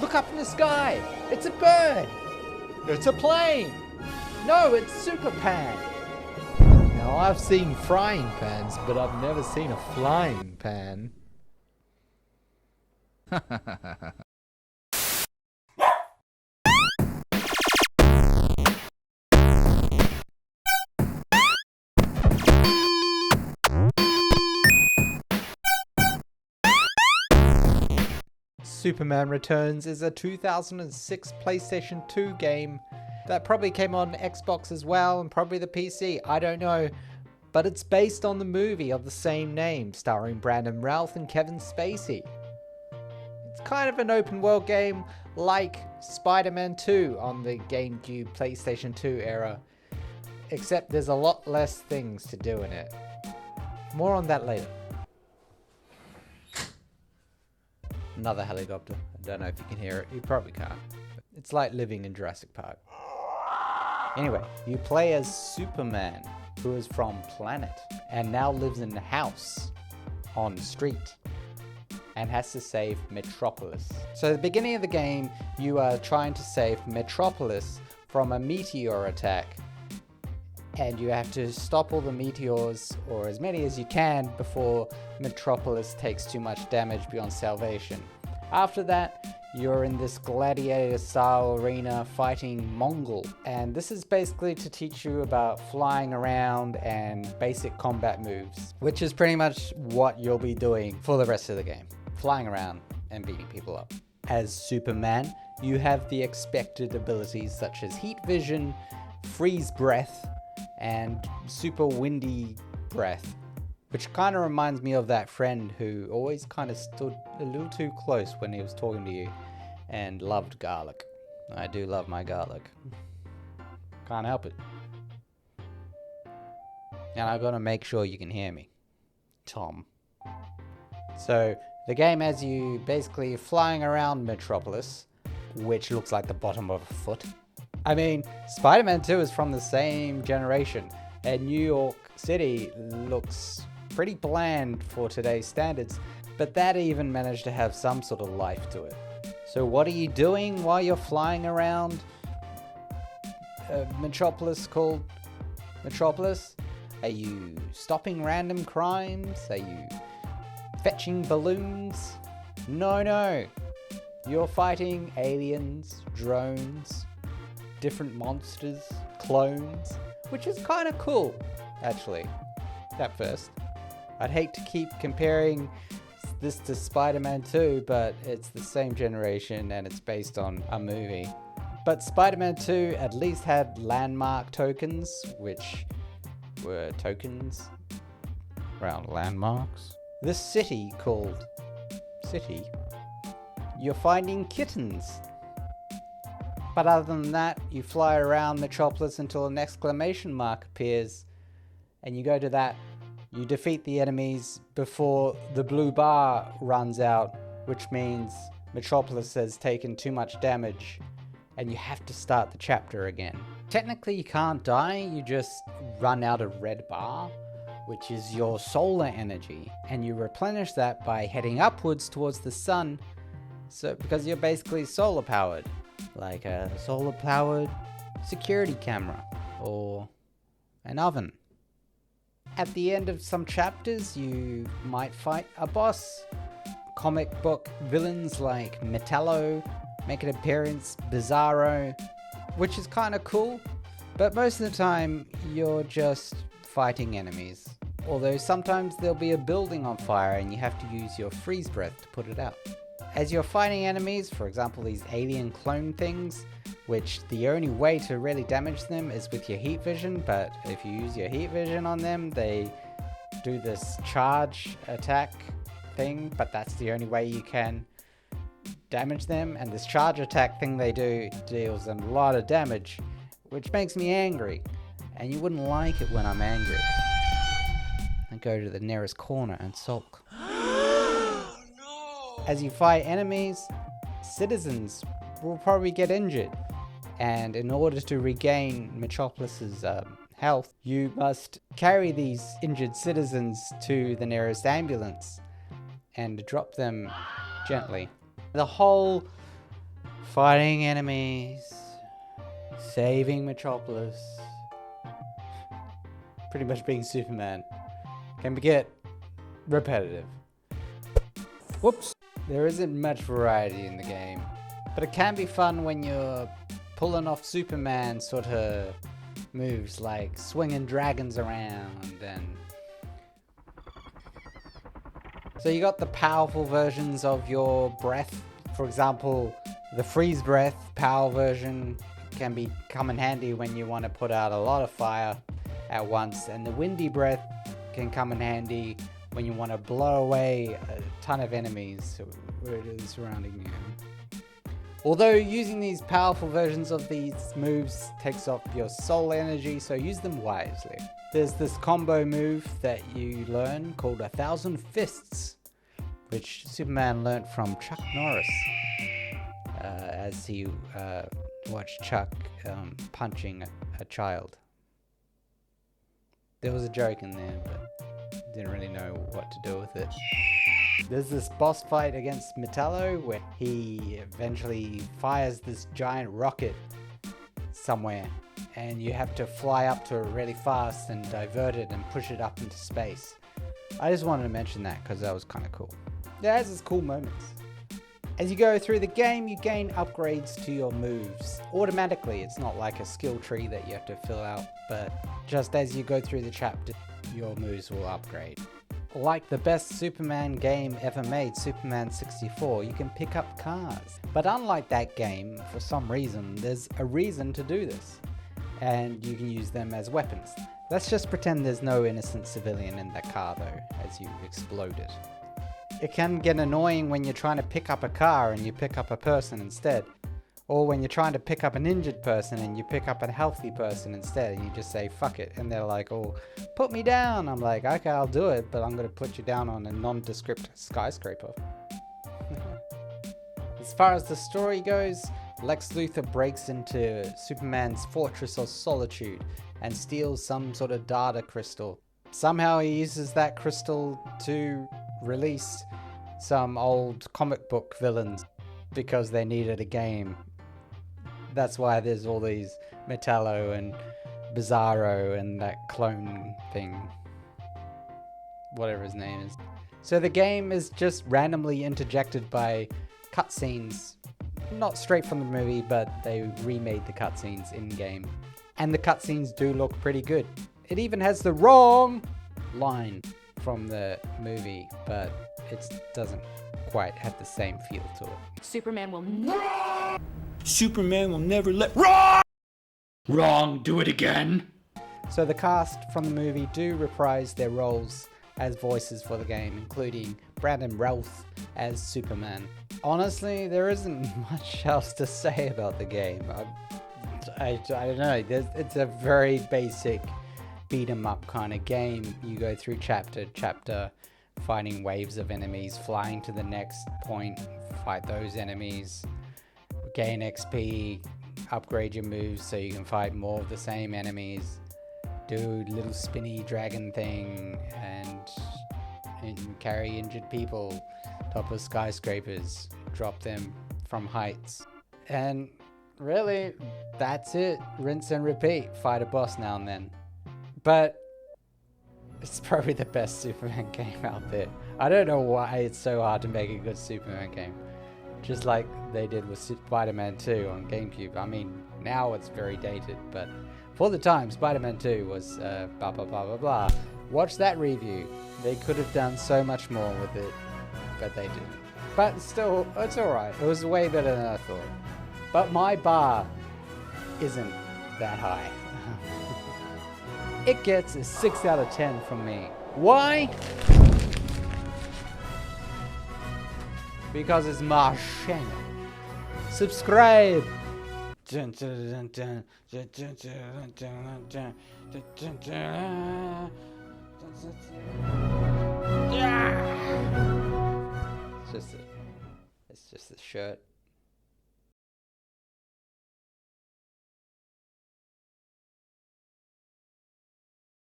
Look up in the sky! It's a bird! It's a plane! No, it's Super Pan! Now, I've seen frying pans, but I've never seen a flying pan. Superman Returns is a 2006 PlayStation 2 game that probably came on Xbox as well and probably the PC, I don't know. But it's based on the movie of the same name, starring Brandon Routh and Kevin Spacey. It's kind of an open world game like Spider-Man 2 on the GameCube PlayStation 2 era, except there's a lot less things to do in it. More on that later. Another helicopter. I don't know if you can hear it. You probably can't. It's like living in Jurassic Park. Anyway, you play as Superman, who is from Planet and now lives in a house on the street and has to save Metropolis. So at the beginning of the game, you are trying to save Metropolis from a meteor attack, and you have to stop all the meteors, or as many as you can, before Metropolis takes too much damage beyond salvation. After that, you're in this gladiator-style arena fighting Mongol, and this is basically to teach you about flying around and basic combat moves, which is pretty much what you'll be doing for the rest of the game. Flying around and beating people up. As Superman, you have the expected abilities such as heat vision, freeze breath, and super windy breath, which kind of reminds me of that friend who always kind of stood a little too close when he was talking to you and loved garlic. I do love my garlic. Can't help it. And I'm gonna make sure you can hear me. Tom. So the game has you basically flying around Metropolis, which looks like the bottom of a foot. I mean, Spider-Man 2 is from the same generation, and New York City looks pretty bland for today's standards, but that even managed to have some sort of life to it. So what are you doing while you're flying around Metropolis called Metropolis? Are you stopping random crimes? Are you fetching balloons? No. You're fighting aliens, drones, different monsters, clones, which is kind of cool, actually, at first. I'd hate to keep comparing this to Spider-Man 2, but it's the same generation and it's based on a movie. But Spider-Man 2 at least had landmark tokens, which were tokens around landmarks. This city called City, you're finding kittens. But other than that, you fly around Metropolis until an exclamation mark appears, and you go to that. You defeat the enemies before the blue bar runs out, which means Metropolis has taken too much damage, and you have to start the chapter again. Technically, you can't die, you just run out of red bar, which is your solar energy, and you replenish that by heading upwards towards the sun, so because you're basically solar powered. Like a solar-powered security camera or an oven. At the end of some chapters, you might fight a boss. Comic book villains like Metallo make an appearance, Bizarro, which is kind of cool, but most of the time you're just fighting enemies. Although sometimes there'll be a building on fire and you have to use your freeze breath to put it out. As you're fighting enemies, for example these alien clone things, which the only way to really damage them is with your heat vision, but if you use your heat vision on them, they do this charge attack thing, but that's the only way you can damage them, and this charge attack thing they do deals them a lot of damage, which makes me angry, and you wouldn't like it when I'm angry. I go to the nearest corner and sulk. As you fight enemies, citizens will probably get injured, and in order to regain Metropolis's health, you must carry these injured citizens to the nearest ambulance and drop them gently. The whole fighting enemies, saving Metropolis, pretty much being Superman, can get repetitive. Whoops. There isn't much variety in the game, but it can be fun when you're pulling off Superman sort of moves like swinging dragons around. And so you got the powerful versions of your breath. For example, the freeze breath power version can come in handy when you want to put out a lot of fire at once, and the windy breath can come in handy when you want to blow away a ton of enemies surrounding you. Although using these powerful versions of these moves takes off your soul energy, so use them wisely. There's this combo move that you learn called 1,000 Fists, which Superman learnt from Chuck Norris as he watched Chuck punching a child. There was a joke in there, but didn't really know what to do with it. There's this boss fight against Metallo where he eventually fires this giant rocket somewhere, and you have to fly up to it really fast and divert it and push it up into space. I just wanted to mention that because that was kind of cool. It has its cool moments. As you go through the game, you gain upgrades to your moves automatically. It's not like a skill tree that you have to fill out, but just as you go through the chapter, your moves will upgrade. Like the best Superman game ever made, Superman 64, you can pick up cars. But unlike that game, for some reason, there's a reason to do this, and you can use them as weapons. Let's just pretend there's no innocent civilian in that car though, as you explode it. It can get annoying when you're trying to pick up a car and you pick up a person instead. Or when you're trying to pick up an injured person and you pick up a healthy person instead, and you just say, fuck it. And they're like, oh, put me down. I'm like, okay, I'll do it, but I'm going to put you down on a nondescript skyscraper. As far as the story goes, Lex Luthor breaks into Superman's Fortress of Solitude and steals some sort of data crystal. Somehow he uses that crystal to release some old comic book villains because they needed a game. That's why there's all these Metallo and Bizarro and that clone thing, whatever his name is. So the game is just randomly interjected by cutscenes, not straight from the movie, but they remade the cutscenes in-game. And the cutscenes do look pretty good. It even has the wrong line from the movie, but it doesn't quite have the same feel to it. Superman will never let Wrong, do it again. So the cast from the movie do reprise their roles as voices for the game, including Brandon Routh as Superman. Honestly, there isn't much else to say about the game. I don't know, it's a very basic beat 'em up kind of game. You go through chapter to chapter, fighting waves of enemies, flying to the next point, fight those enemies, gain XP, upgrade your moves so you can fight more of the same enemies, do little spinny dragon thing, and carry injured people top of skyscrapers, drop them from heights. And really, that's it. Rinse and repeat. Fight a boss now and then. But it's probably the best Superman game out there. I don't know why it's so hard to make a good Superman game. Just like they did with Spider-Man 2 on GameCube. I mean, now it's very dated, but for the time, Spider-Man 2 was blah blah blah blah blah. Watch that review. They could have done so much more with it, but they didn't. But still, it's alright. It was way better than I thought. But my bar isn't that high. It gets a 6 out of 10 from me. Why? Because it's my channel. Subscribe. It's just a shirt.